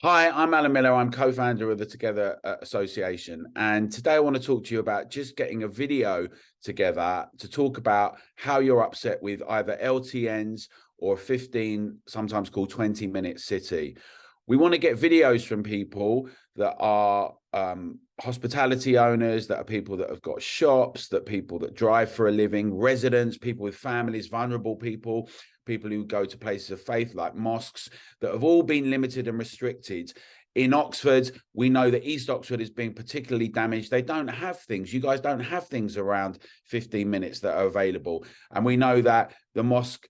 Hi, I'm Alan Miller. I'm co-founder of the Together Association. And today I want to talk to you about just getting a video together to talk about how you're upset with either LTNs or 15, sometimes called 20-minute city. We want to get videos from people that are hospitality owners, that are people that have got shops, that people that drive for a living, residents, people with families, vulnerable people, people who go to places of faith like mosques, that have all been limited and restricted. In Oxford, we know that East Oxford is being particularly damaged. They don't have things. You guys don't have things around 15 minutes that are available. And we know that the mosque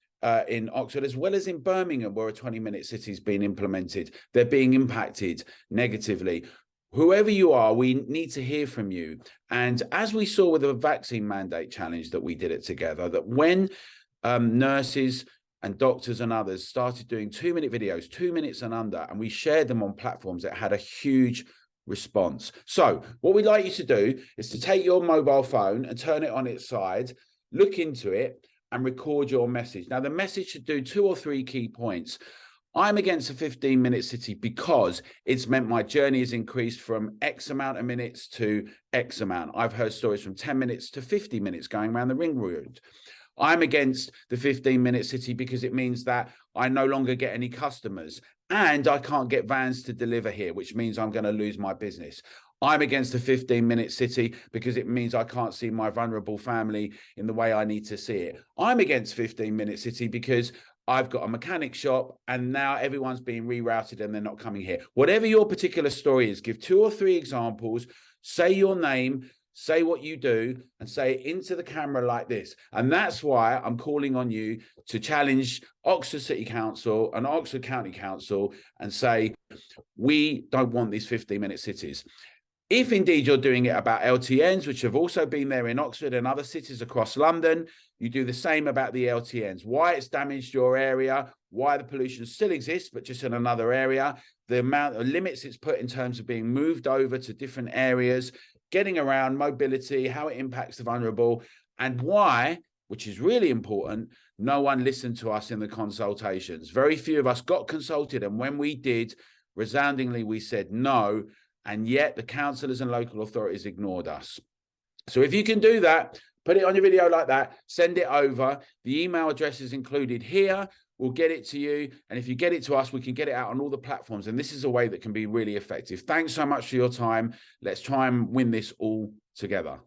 in Oxford, as well as in Birmingham, where a 20-minute city has been implemented, they're being impacted negatively. Whoever you are, we need to hear from you. And as we saw with the vaccine mandate challenge that we did it together, that when nurses and doctors and others started doing 2-minute videos, 2 minutes and under, and we shared them on platforms that had a huge response. So what we'd like you to do is to take your mobile phone and turn it on its side, look into it and record your message. Now, the message should do 2 or 3 key points. I'm against a 15-minute city because it's meant my journey has increased from X amount of minutes to X amount. I've heard stories from 10 minutes to 50 minutes going around the ring road. I'm against the 15-minute city because it means that I no longer get any customers and I can't get vans to deliver here, which means I'm going to lose my business. I'm against the 15-minute city because it means I can't see my vulnerable family in the way I need to see it. I'm against 15-minute city because I've got a mechanic shop and now everyone's being rerouted and they're not coming here. Whatever your particular story is, give 2 or 3 examples, say your name, say what you do, and say it into the camera like this. And that's why I'm calling on you to challenge Oxford City Council and Oxford County Council and say, we don't want these 15-minute cities. If indeed you're doing it about LTNs, which have also been there in Oxford and other cities across London, you do the same about the LTNs, why it's damaged your area, why the pollution still exists, but just in another area, the amount of limits it's put in terms of being moved over to different areas, getting around, mobility, how it impacts the vulnerable, and why, which is really important, no one listened to us in the consultations. Very few of us got consulted, and when we did, resoundingly, we said no, and yet the councillors and local authorities ignored us. So if you can do that, put it on your video like that, send it over. The email address is included here. We'll get it to you. And if you get it to us, we can get it out on all the platforms. And this is a way that can be really effective. Thanks so much for your time. Let's try and win this all together.